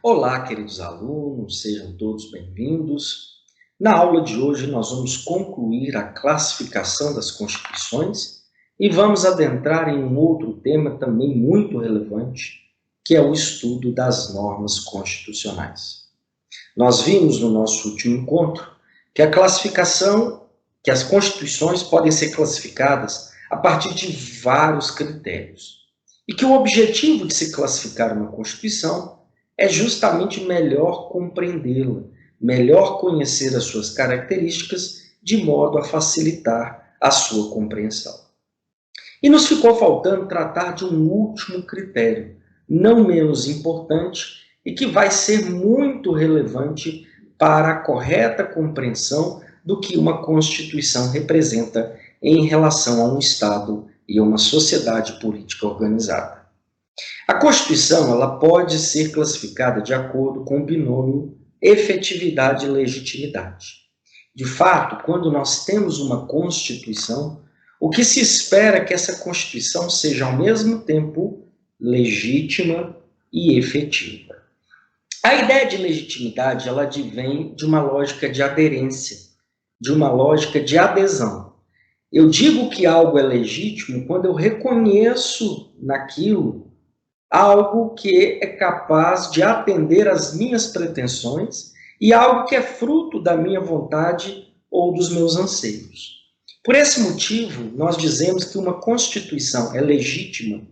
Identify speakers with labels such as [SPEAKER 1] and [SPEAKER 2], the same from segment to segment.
[SPEAKER 1] Olá, queridos alunos, sejam todos bem-vindos. Na aula de hoje, nós vamos concluir a classificação das constituições e vamos adentrar em um outro tema também muito relevante, que é o estudo das normas constitucionais. Nós vimos no nosso último encontro que que as constituições podem ser classificadas a partir de vários critérios e que o objetivo de se classificar uma constituição é justamente melhor compreendê-la, melhor conhecer as suas características, de modo a facilitar a sua compreensão. E nos ficou faltando tratar de um último critério, não menos importante, e que vai ser muito relevante para a correta compreensão do que uma Constituição representa em relação a um Estado e a uma sociedade política organizada. A Constituição ela pode ser classificada de acordo com o binômio efetividade e legitimidade. De fato, quando nós temos uma Constituição, o que se espera é que essa Constituição seja ao mesmo tempo legítima e efetiva. A ideia de legitimidade ela advém de uma lógica de aderência, de uma lógica de adesão. Eu digo que algo é legítimo quando eu reconheço naquilo algo que é capaz de atender às minhas pretensões e algo que é fruto da minha vontade ou dos meus anseios. Por esse motivo, nós dizemos que uma Constituição é legítima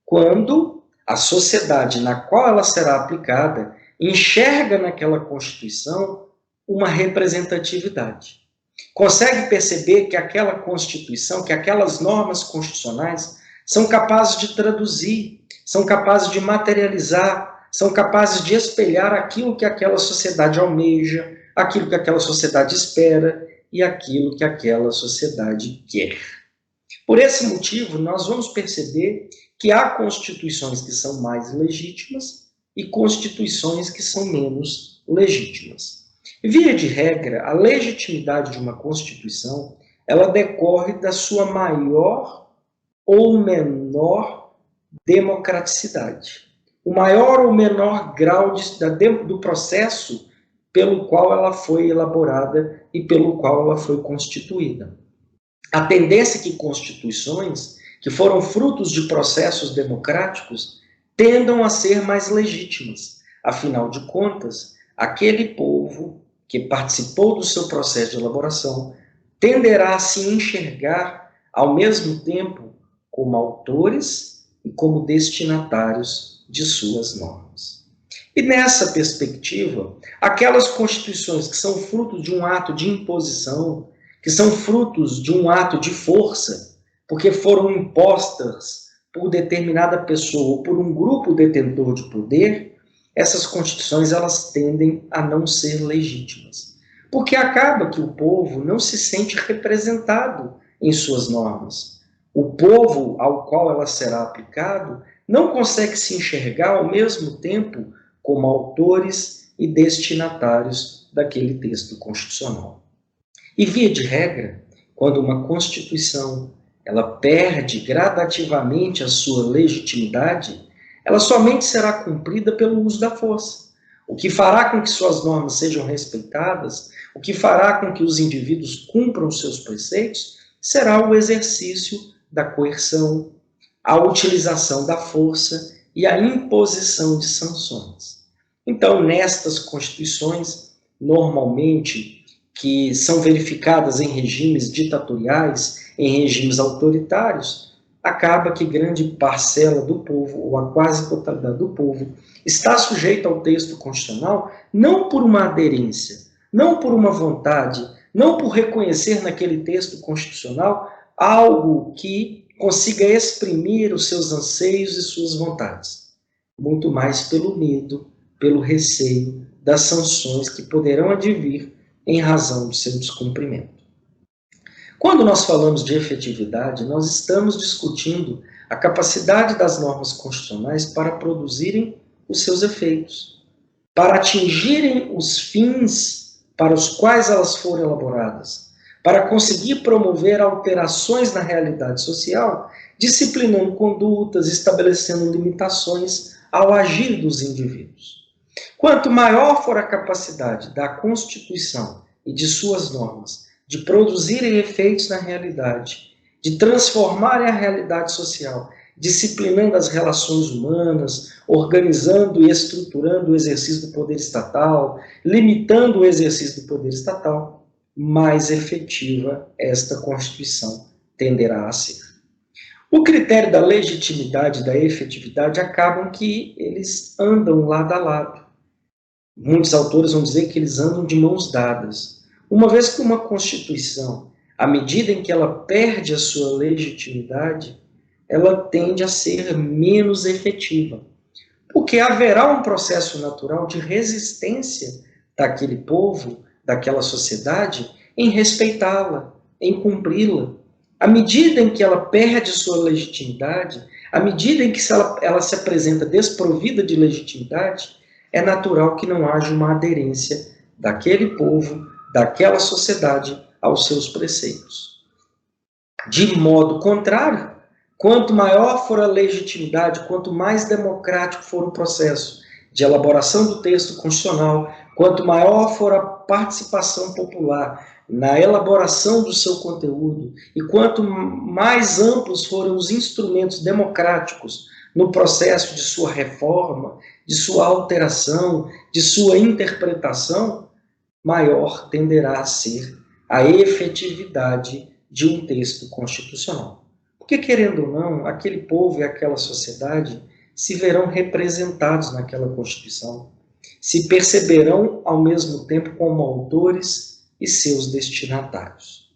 [SPEAKER 1] quando a sociedade na qual ela será aplicada enxerga naquela Constituição uma representatividade. Consegue perceber que aquela Constituição, que aquelas normas constitucionais são capazes de traduzir, são capazes de materializar, são capazes de espelhar aquilo que aquela sociedade almeja, aquilo que aquela sociedade espera e aquilo que aquela sociedade quer. Por esse motivo, nós vamos perceber que há constituições que são mais legítimas e constituições que são menos legítimas. Via de regra, a legitimidade de uma Constituição, ela decorre da sua maior ou menor democraticidade. O maior ou menor grau do processo pelo qual ela foi elaborada e pelo qual ela foi constituída. A tendência é que constituições que foram frutos de processos democráticos tendam a ser mais legítimas. Afinal de contas, aquele povo que participou do seu processo de elaboração tenderá a se enxergar ao mesmo tempo como autores e como destinatários de suas normas. E nessa perspectiva, aquelas constituições que são fruto de um ato de imposição, que são frutos de um ato de força, porque foram impostas por determinada pessoa ou por um grupo detentor de poder, essas constituições elas tendem a não ser legítimas. Porque acaba que o povo não se sente representado em suas normas. O povo ao qual ela será aplicado não consegue se enxergar ao mesmo tempo como autores e destinatários daquele texto constitucional. E via de regra, quando uma Constituição ela perde gradativamente a sua legitimidade, ela somente será cumprida pelo uso da força, o que fará com que suas normas sejam respeitadas, o que fará com que os indivíduos cumpram seus preceitos, será o exercício da coerção, a utilização da força e a imposição de sanções. Então, nestas constituições, normalmente, que são verificadas em regimes ditatoriais, em regimes autoritários, acaba que grande parcela do povo, ou a quase totalidade do povo, está sujeita ao texto constitucional não por uma aderência, não por uma vontade, não por reconhecer naquele texto constitucional algo que consiga exprimir os seus anseios e suas vontades, muito mais pelo medo, pelo receio das sanções que poderão advir em razão do seu descumprimento. Quando nós falamos de efetividade, nós estamos discutindo a capacidade das normas constitucionais para produzirem os seus efeitos, para atingirem os fins para os quais elas foram elaboradas, para conseguir promover alterações na realidade social, disciplinando condutas, estabelecendo limitações ao agir dos indivíduos. Quanto maior for a capacidade da Constituição e de suas normas de produzirem efeitos na realidade, de transformarem a realidade social, disciplinando as relações humanas, organizando e estruturando o exercício do poder estatal, limitando o exercício do poder estatal, mais efetiva esta Constituição tenderá a ser. O critério da legitimidade e da efetividade acabam que eles andam lado a lado. Muitos autores vão dizer que eles andam de mãos dadas. Uma vez que uma Constituição, à medida em que ela perde a sua legitimidade, ela tende a ser menos efetiva. Porque haverá um processo natural de resistência daquele povo, daquela sociedade, em respeitá-la, em cumpri-la. À medida em que ela perde sua legitimidade, à medida em que ela se apresenta desprovida de legitimidade, é natural que não haja uma aderência daquele povo, daquela sociedade aos seus preceitos. De modo contrário, quanto maior for a legitimidade, quanto mais democrático for o processo de elaboração do texto constitucional, quanto maior for a participação popular na elaboração do seu conteúdo, e quanto mais amplos forem os instrumentos democráticos no processo de sua reforma, de sua alteração, de sua interpretação, maior tenderá a ser a efetividade de um texto constitucional. Porque, querendo ou não, aquele povo e aquela sociedade se verão representados naquela Constituição, se perceberão ao mesmo tempo como autores e seus destinatários.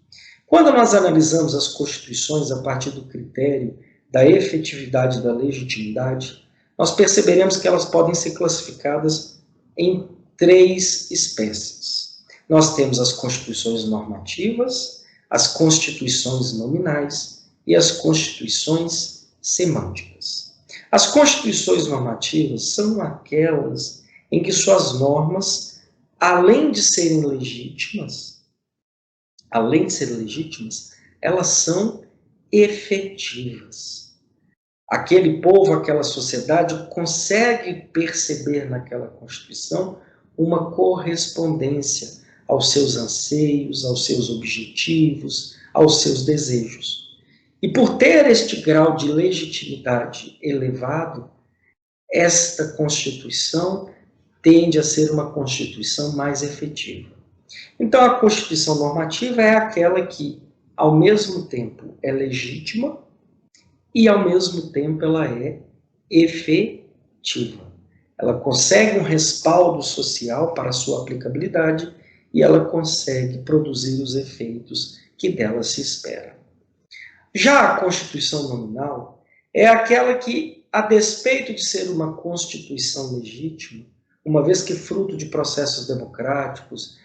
[SPEAKER 1] Quando nós analisamos as Constituições a partir do critério da efetividade e da legitimidade, nós perceberemos que elas podem ser classificadas em 3 espécies. Nós temos as Constituições normativas, as Constituições nominais e as Constituições semânticas. As Constituições normativas são aquelas em que suas normas, além de serem legítimas, elas são efetivas. Aquele povo, aquela sociedade consegue perceber naquela Constituição uma correspondência aos seus anseios, aos seus objetivos, aos seus desejos. E por ter este grau de legitimidade elevado, esta Constituição tende a ser uma Constituição mais efetiva. Então, a Constituição normativa é aquela que, ao mesmo tempo, é legítima e, ao mesmo tempo, ela é efetiva. Ela consegue um respaldo social para a sua aplicabilidade e ela consegue produzir os efeitos que dela se espera. Já a Constituição nominal é aquela que, a despeito de ser uma Constituição legítima, uma vez que fruto de processos democráticos,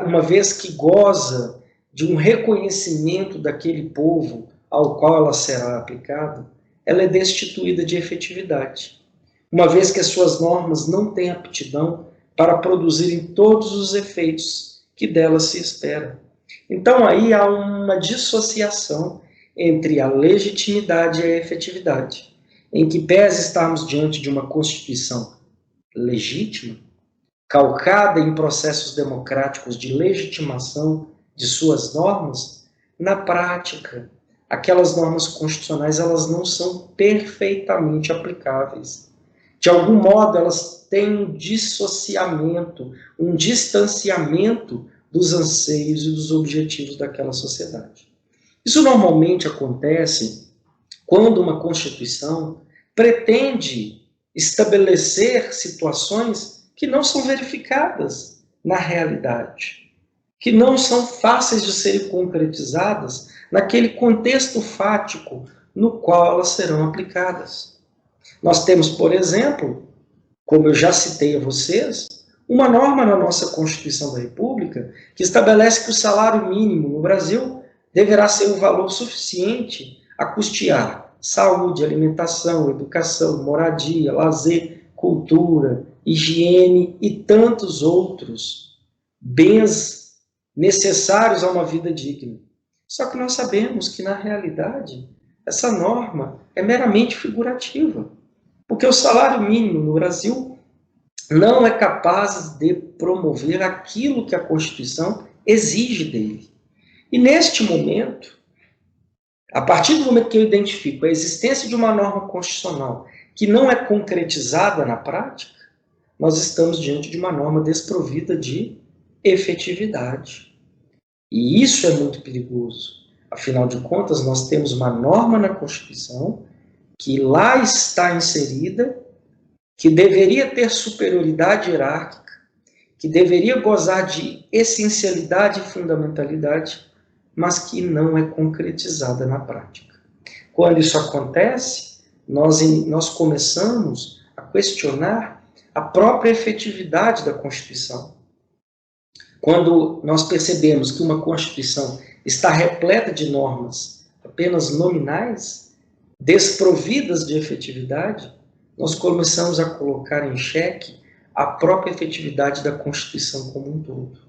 [SPEAKER 1] uma vez que goza de um reconhecimento daquele povo ao qual ela será aplicada, ela é destituída de efetividade, uma vez que as suas normas não têm aptidão para produzirem todos os efeitos que dela se espera. Então aí há uma dissociação entre a legitimidade e a efetividade, em que pese estarmos diante de uma Constituição legítima, calcada em processos democráticos de legitimação de suas normas, na prática, aquelas normas constitucionais elas não são perfeitamente aplicáveis. De algum modo, elas têm um dissociamento, um distanciamento dos anseios e dos objetivos daquela sociedade. Isso normalmente acontece quando uma Constituição pretende estabelecer situações que não são verificadas na realidade, que não são fáceis de serem concretizadas naquele contexto fático no qual elas serão aplicadas. Nós temos, por exemplo, como eu já citei a vocês, uma norma na nossa Constituição da República que estabelece que o salário mínimo no Brasil deverá ser um valor suficiente a custear saúde, alimentação, educação, moradia, lazer, cultura, higiene e tantos outros bens necessários a uma vida digna. Só que nós sabemos que, na realidade, essa norma é meramente figurativa, porque o salário mínimo no Brasil não é capaz de promover aquilo que a Constituição exige dele. E neste momento, a partir do momento que eu identifico a existência de uma norma constitucional que não é concretizada na prática, nós estamos diante de uma norma desprovida de efetividade. E isso é muito perigoso. Afinal de contas, nós temos uma norma na Constituição que lá está inserida, que deveria ter superioridade hierárquica, que deveria gozar de essencialidade e fundamentalidade, mas que não é concretizada na prática. Quando isso acontece, nós começamos a questionar a própria efetividade da Constituição. Quando nós percebemos que uma Constituição está repleta de normas apenas nominais, desprovidas de efetividade, nós começamos a colocar em xeque a própria efetividade da Constituição como um todo.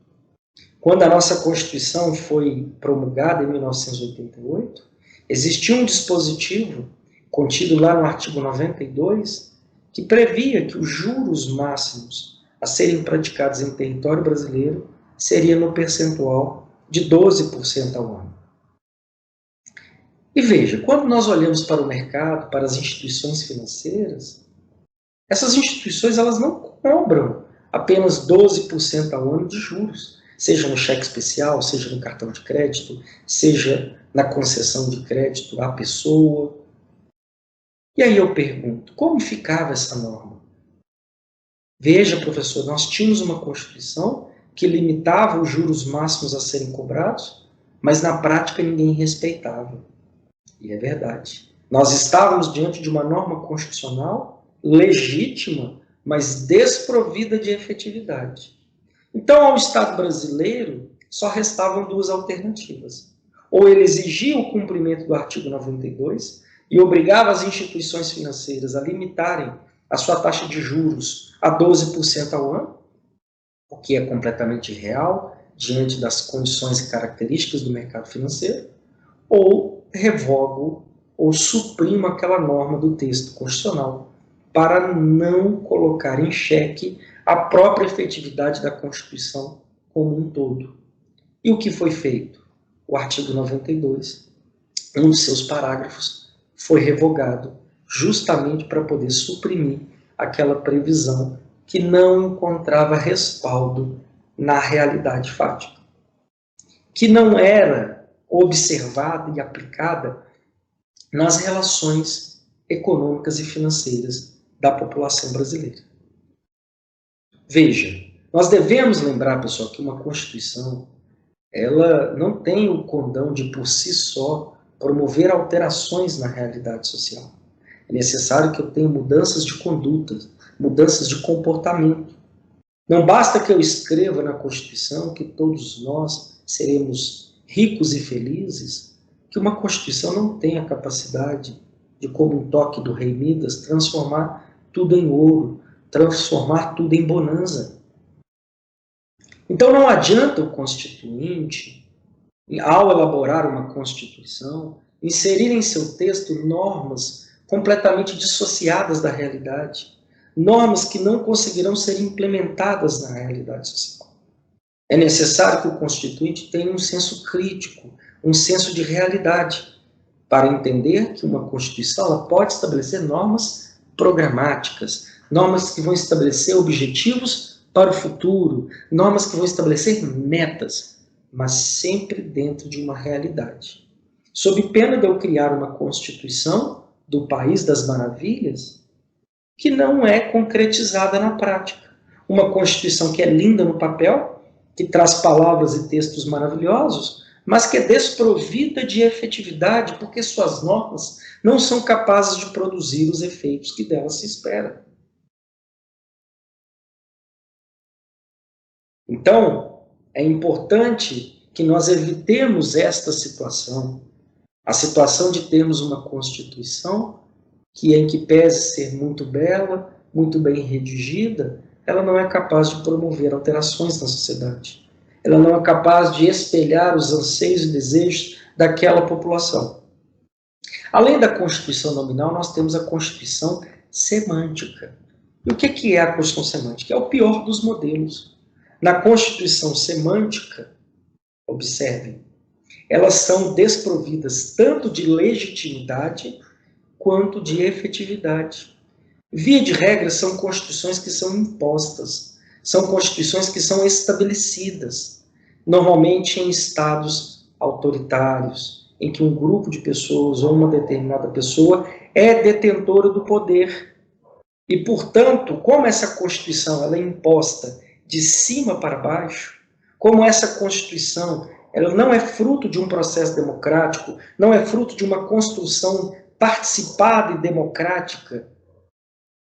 [SPEAKER 1] Quando a nossa Constituição foi promulgada em 1988, existia um dispositivo contido lá no artigo 92 que previa que os juros máximos a serem praticados em território brasileiro seria no percentual de 12% ao ano. E veja, quando nós olhamos para o mercado, para as instituições financeiras, essas instituições elas não cobram apenas 12% ao ano de juros, seja no cheque especial, seja no cartão de crédito, seja na concessão de crédito à pessoa. E aí eu pergunto, como ficava essa norma? Veja, professor, nós tínhamos uma Constituição que limitava os juros máximos a serem cobrados, mas na prática ninguém respeitava. E é verdade. Nós estávamos diante de uma norma constitucional legítima, mas desprovida de efetividade. Então, ao Estado brasileiro, só restavam duas alternativas. Ou ele exigia o cumprimento do artigo 92 e obrigava as instituições financeiras a limitarem a sua taxa de juros a 12% ao ano, o que é completamente irreal diante das condições e características do mercado financeiro, ou revogo ou suprimo aquela norma do texto constitucional para não colocar em xeque a própria efetividade da Constituição como um todo. E o que foi feito? O artigo 92, um de seus parágrafos, foi revogado justamente para poder suprimir aquela previsão que não encontrava respaldo na realidade fática, que não era observada e aplicada nas relações econômicas e financeiras da população brasileira. Veja, nós devemos lembrar, pessoal, que uma Constituição ela não tem o condão de, por si só, promover alterações na realidade social. É necessário que eu tenha mudanças de conduta, mudanças de comportamento. Não basta que eu escreva na Constituição que todos nós seremos ricos e felizes, que uma Constituição não tem a capacidade de, como um toque do rei Midas, transformar tudo em ouro, transformar tudo em bonança. Então não adianta o constituinte, ao elaborar uma Constituição, inserir em seu texto normas completamente dissociadas da realidade, normas que não conseguirão ser implementadas na realidade social. É necessário que o constituinte tenha um senso crítico, um senso de realidade, para entender que uma Constituição ela pode estabelecer normas programáticas, normas que vão estabelecer objetivos para o futuro, normas que vão estabelecer metas, mas sempre dentro de uma realidade. Sob pena de eu criar uma Constituição do País das Maravilhas que não é concretizada na prática. Uma Constituição que é linda no papel, que traz palavras e textos maravilhosos, mas que é desprovida de efetividade, porque suas normas não são capazes de produzir os efeitos que dela se espera. Então, é importante que nós evitemos esta situação, a situação de termos uma Constituição que, em que pese ser muito bela, muito bem redigida, ela não é capaz de promover alterações na sociedade. Ela não é capaz de espelhar os anseios e desejos daquela população. Além da Constituição nominal, nós temos a Constituição semântica. E o que é a Constituição semântica? É o pior dos modelos. Na Constituição semântica, observem, elas são desprovidas tanto de legitimidade quanto de efetividade. Via de regra, são constituições que são impostas, são constituições que são estabelecidas, normalmente em estados autoritários, em que um grupo de pessoas ou uma determinada pessoa é detentora do poder. E, portanto, como essa Constituição ela é imposta de cima para baixo, como essa Constituição ela não é fruto de um processo democrático, não é fruto de uma construção participada e democrática,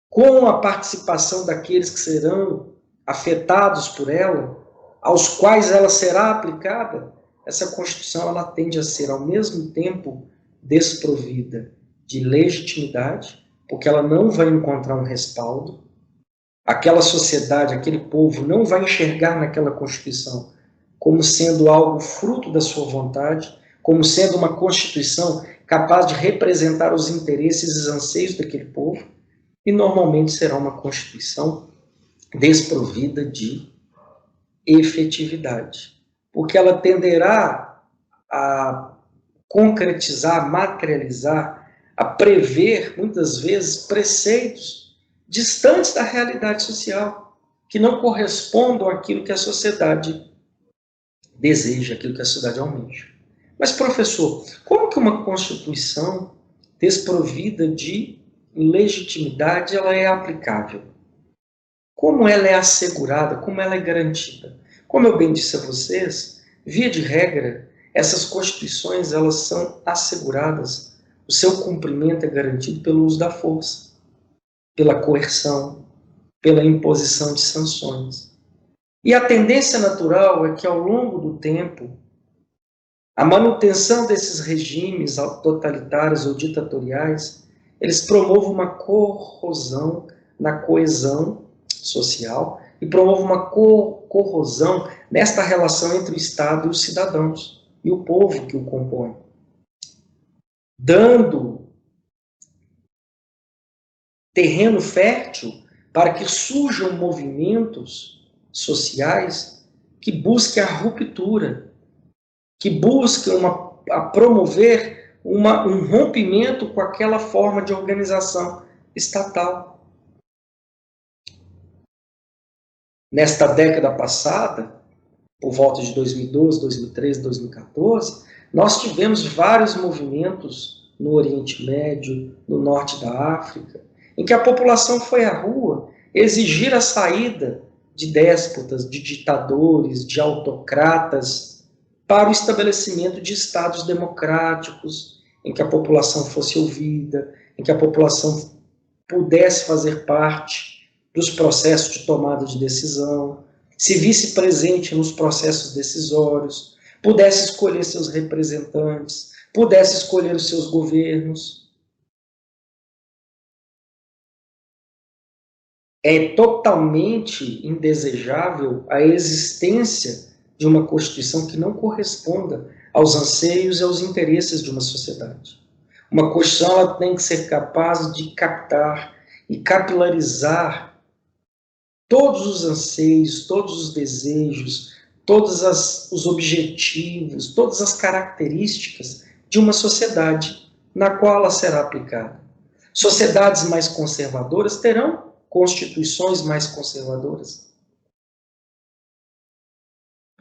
[SPEAKER 1] com a participação daqueles que serão afetados por ela, aos quais ela será aplicada, essa Constituição ela tende a ser, ao mesmo tempo, desprovida de legitimidade, porque ela não vai encontrar um respaldo, aquela sociedade, aquele povo não vai enxergar naquela Constituição como sendo algo fruto da sua vontade, como sendo uma Constituição capaz de representar os interesses e os anseios daquele povo, e normalmente será uma Constituição desprovida de efetividade, porque ela tenderá a concretizar, materializar, a prever, muitas vezes, preceitos distantes da realidade social, que não correspondam àquilo que a sociedade deseja, aquilo que a sociedade almeja. Mas, professor, como que uma Constituição desprovida de legitimidade ela é aplicável? Como ela é assegurada, como ela é garantida? Como eu bem disse a vocês, via de regra, essas constituições elas são asseguradas, o seu cumprimento é garantido pelo uso da força, pela coerção, pela imposição de sanções. E a tendência natural é que ao longo do tempo, a manutenção desses regimes totalitários ou ditatoriais, eles promovam uma corrosão na coesão social e promovam uma corrosão nesta relação entre o Estado e os cidadãos e o povo que o compõe, dando terreno fértil para que surjam movimentos sociais que busquem a ruptura, que busquem a promover um rompimento com aquela forma de organização estatal. Nesta década passada, por volta de 2012, 2013, 2014, nós tivemos vários movimentos no Oriente Médio, no norte da África, em que a população foi à rua exigir a saída de déspotas, de ditadores, de autocratas, para o estabelecimento de estados democráticos, em que a população fosse ouvida, em que a população pudesse fazer parte dos processos de tomada de decisão, se visse presente nos processos decisórios, pudesse escolher seus representantes, pudesse escolher os seus governos. É totalmente indesejável a existência de uma Constituição que não corresponda aos anseios e aos interesses de uma sociedade. Uma Constituição ela tem que ser capaz de captar e capilarizar todos os anseios, todos os desejos, todos os objetivos, todas as características de uma sociedade na qual ela será aplicada. Sociedades mais conservadoras terão constituições mais conservadoras.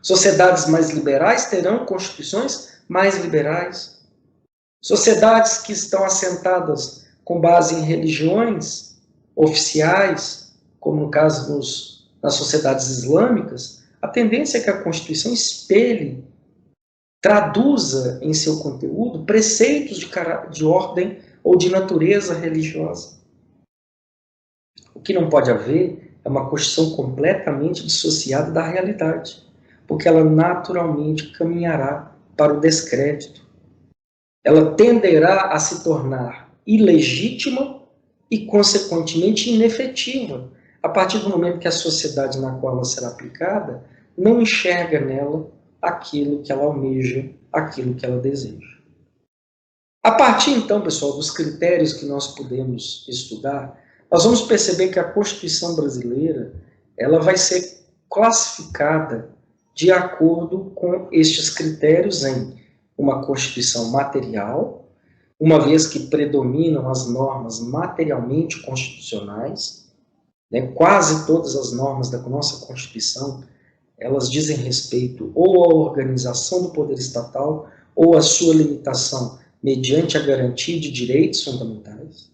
[SPEAKER 1] Sociedades mais liberais terão constituições mais liberais. Sociedades que estão assentadas com base em religiões oficiais, como no caso nas sociedades islâmicas, a tendência é que a Constituição espelhe, traduza em seu conteúdo preceitos de ordem ou de natureza religiosa. O que não pode haver é uma Constituição completamente dissociada da realidade, porque ela naturalmente caminhará para o descrédito. Ela tenderá a se tornar ilegítima e, consequentemente, inefetiva, a partir do momento que a sociedade na qual ela será aplicada não enxerga nela aquilo que ela almeja, aquilo que ela deseja. A partir, então, pessoal, dos critérios que nós podemos estudar, nós vamos perceber que a Constituição brasileira ela vai ser classificada de acordo com estes critérios em uma Constituição material, uma vez que predominam as normas materialmente constitucionais, né? Quase todas as normas da nossa Constituição, elas dizem respeito ou à organização do poder estatal ou à sua limitação mediante a garantia de direitos fundamentais.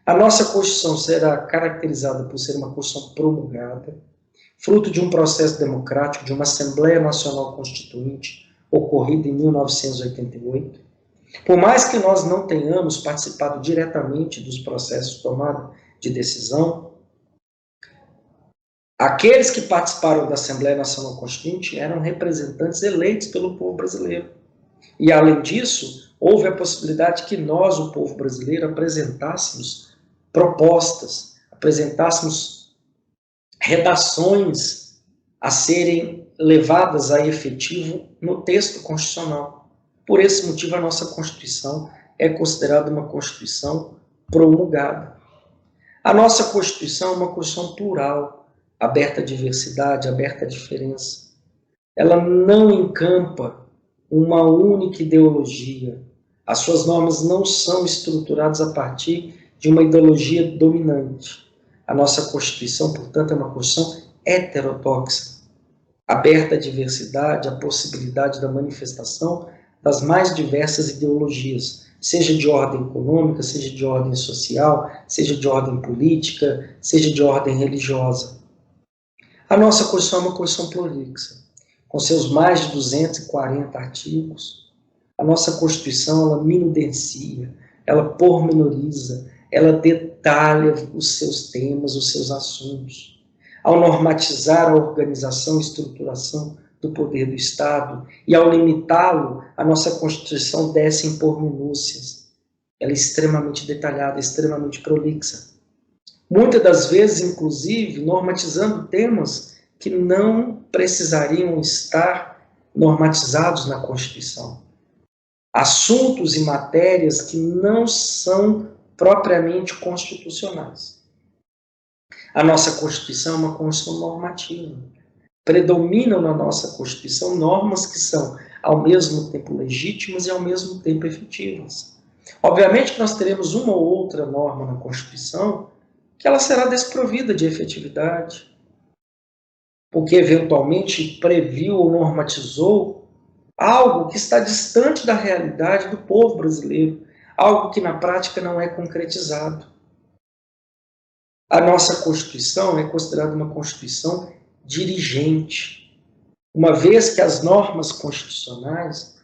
[SPEAKER 1] A nossa Constituição será caracterizada por ser uma Constituição promulgada, fruto de um processo democrático, de uma Assembleia Nacional Constituinte, ocorrida em 1988. Por mais que nós não tenhamos participado diretamente dos processos de tomada de decisão, aqueles que participaram da Assembleia Nacional Constituinte eram representantes eleitos pelo povo brasileiro. E, além disso, houve a possibilidade que nós, o povo brasileiro, apresentássemos propostas, apresentássemos redações a serem levadas a efetivo no texto constitucional. Por esse motivo, a nossa Constituição é considerada uma Constituição promulgada. A nossa Constituição é uma Constituição plural, aberta à diversidade, aberta à diferença. Ela não encampa uma única ideologia. As suas normas não são estruturadas a partir de uma ideologia dominante. A nossa Constituição, portanto, é uma Constituição heterodoxa, aberta à diversidade, à possibilidade da manifestação das mais diversas ideologias, seja de ordem econômica, seja de ordem social, seja de ordem política, seja de ordem religiosa. A nossa Constituição é uma Constituição prolixa, com seus mais de 240 artigos. A nossa Constituição, ela minudencia, ela pormenoriza, ela detalha os seus temas, os seus assuntos. Ao normatizar a organização e estruturação do poder do Estado e ao limitá-lo, a nossa Constituição desce em porminúcias. Ela é extremamente detalhada, extremamente prolixa. Muitas das vezes, inclusive, normatizando temas que não precisariam estar normatizados na Constituição. Assuntos e matérias que não são propriamente constitucionais. A nossa Constituição é uma Constituição normativa. Predominam na nossa Constituição normas que são, ao mesmo tempo, legítimas e, ao mesmo tempo, efetivas. Obviamente que nós teremos uma ou outra norma na Constituição que ela será desprovida de efetividade, porque, eventualmente, previu ou normatizou algo que está distante da realidade do povo brasileiro, algo que, na prática, não é concretizado. A nossa Constituição é considerada uma Constituição dirigente, uma vez que as normas constitucionais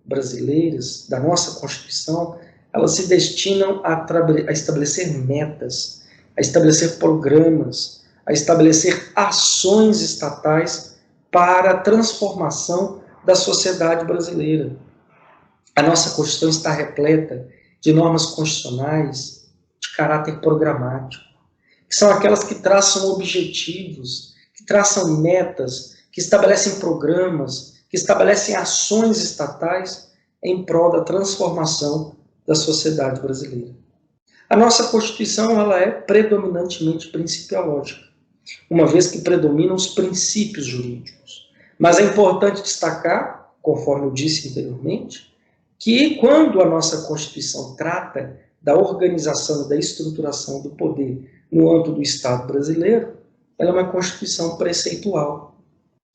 [SPEAKER 1] brasileiras, da nossa Constituição, elas se destinam a estabelecer metas, a estabelecer programas, a estabelecer ações estatais para a transformação da sociedade brasileira. A nossa Constituição está repleta de normas constitucionais de caráter programático, que são aquelas que traçam objetivos, que traçam metas, que estabelecem programas, que estabelecem ações estatais em prol da transformação da sociedade brasileira. A nossa Constituição ela é predominantemente principiológica, uma vez que predominam os princípios jurídicos. Mas é importante destacar, conforme eu disse anteriormente, que quando a nossa Constituição trata da organização e da estruturação do poder no âmbito do Estado brasileiro, ela é uma Constituição preceitual.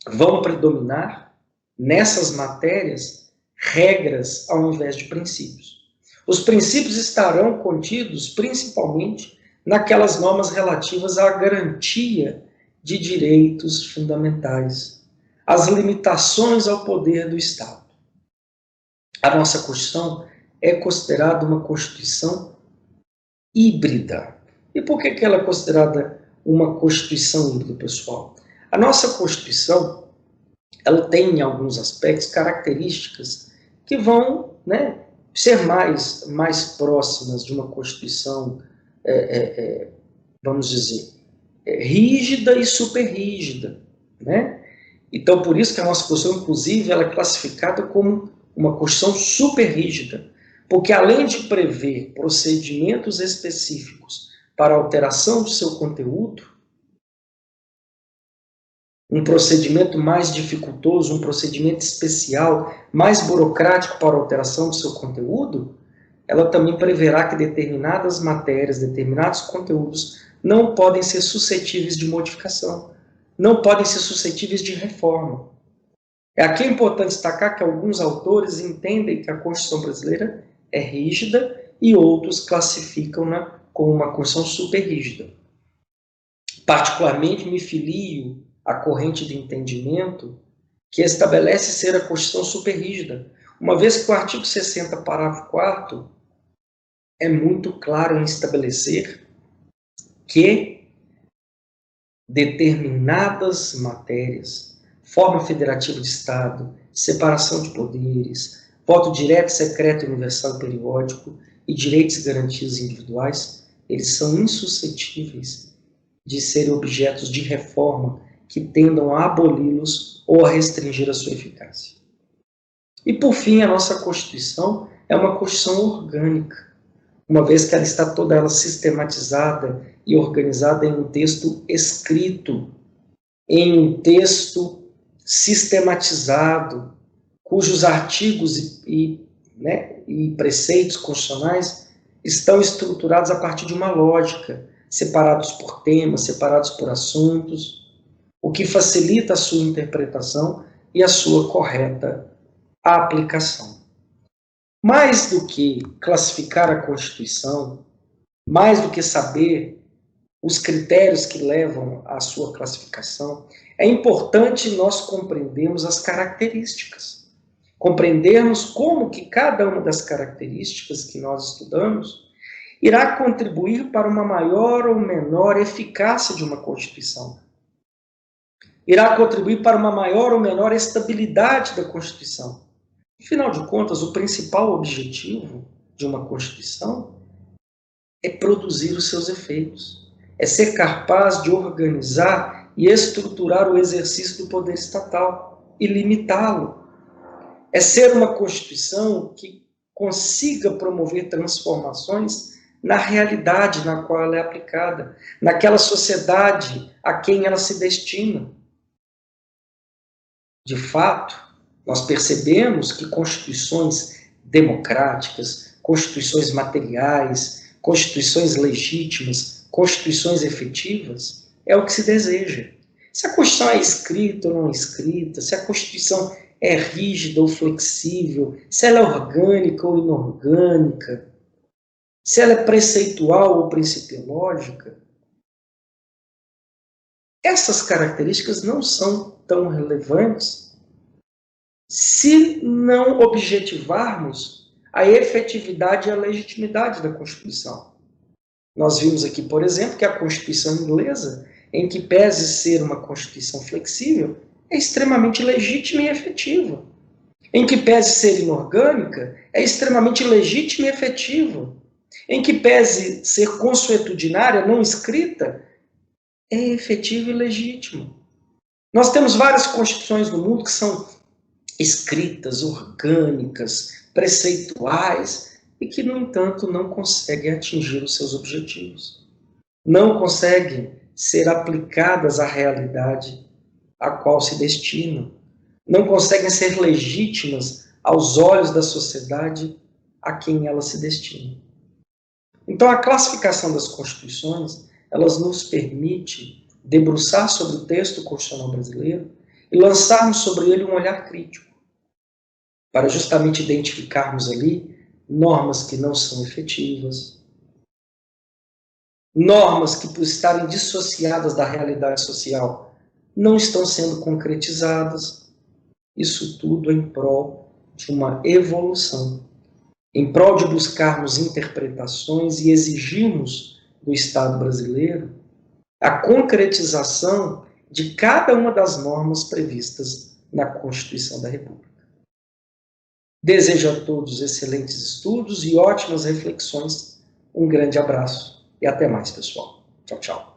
[SPEAKER 1] Vão predominar nessas matérias regras ao invés de princípios. Os princípios estarão contidos principalmente naquelas normas relativas à garantia de direitos fundamentais, às limitações ao poder do Estado. A nossa Constituição é considerada uma Constituição híbrida. E por que ela é considerada uma Constituição híbrida, pessoal? A nossa Constituição ela tem, em alguns aspectos, características que vão, ser mais próximas de uma Constituição, vamos dizer, rígida e superrígida. Então, por isso que a nossa Constituição, inclusive, ela é classificada como uma Constituição superrígida, porque além de prever procedimentos específicos para alteração do seu conteúdo, um procedimento mais dificultoso, um procedimento especial, mais burocrático para alteração do seu conteúdo, ela também preverá que determinadas matérias, determinados conteúdos não podem ser suscetíveis de modificação, não podem ser suscetíveis de reforma. Aqui é importante destacar que alguns autores entendem que a Constituição brasileira é rígida e outros classificam-na como uma Constituição super rígida. Particularmente me filio à corrente de entendimento que estabelece ser a Constituição super rígida, uma vez que o artigo 60, parágrafo 4º, é muito claro em estabelecer que determinadas matérias, forma federativa de Estado, separação de poderes, voto direto, secreto, universal e periódico e direitos e garantias individuais, eles são insuscetíveis de serem objetos de reforma que tendam a aboli-los ou a restringir a sua eficácia. E, por fim, a nossa Constituição é uma Constituição orgânica, uma vez que ela está toda ela sistematizada e organizada em um texto escrito, em um texto sistematizado, cujos artigos e preceitos constitucionais estão estruturados a partir de uma lógica, separados por temas, separados por assuntos, o que facilita a sua interpretação e a sua correta aplicação. Mais do que classificar a Constituição, mais do que saber os critérios que levam à sua classificação, é importante nós compreendermos as características, compreendermos como que cada uma das características que nós estudamos irá contribuir para uma maior ou menor eficácia de uma Constituição, irá contribuir para uma maior ou menor estabilidade da Constituição. Afinal de contas, o principal objetivo de uma Constituição é produzir os seus efeitos, é ser capaz de organizar e estruturar o exercício do poder estatal e limitá-lo. É ser uma Constituição que consiga promover transformações na realidade na qual ela é aplicada, naquela sociedade a quem ela se destina. De fato, nós percebemos que constituições democráticas, constituições materiais, constituições legítimas, constituições efetivas, é o que se deseja. Se a Constituição é escrita ou não escrita, se a Constituição é rígida ou flexível, se ela é orgânica ou inorgânica, se ela é preceitual ou principiológica, essas características não são tão relevantes se não objetivarmos a efetividade e a legitimidade da Constituição. Nós vimos aqui, por exemplo, que a Constituição inglesa, em que pese ser uma Constituição flexível, é extremamente legítima e efetiva. Em que pese ser inorgânica, é extremamente legítima e efetiva. Em que pese ser consuetudinária, não escrita, é efetiva e legítima. Nós temos várias constituições no mundo que são escritas, orgânicas, preceituais, e que, no entanto, não conseguem atingir os seus objetivos. Não conseguem ser aplicadas à realidade a qual se destinam. Não conseguem ser legítimas aos olhos da sociedade a quem elas se destinam. Então, a classificação das constituições, elas nos permite debruçar sobre o texto constitucional brasileiro e lançarmos sobre ele um olhar crítico, para justamente identificarmos ali normas que não são efetivas, normas que, por estarem dissociadas da realidade social, não estão sendo concretizadas. Isso tudo em prol de uma evolução, em prol de buscarmos interpretações e exigirmos do Estado brasileiro a concretização de cada uma das normas previstas na Constituição da República. Desejo a todos excelentes estudos e ótimas reflexões. Um grande abraço e até mais, pessoal. Tchau, tchau.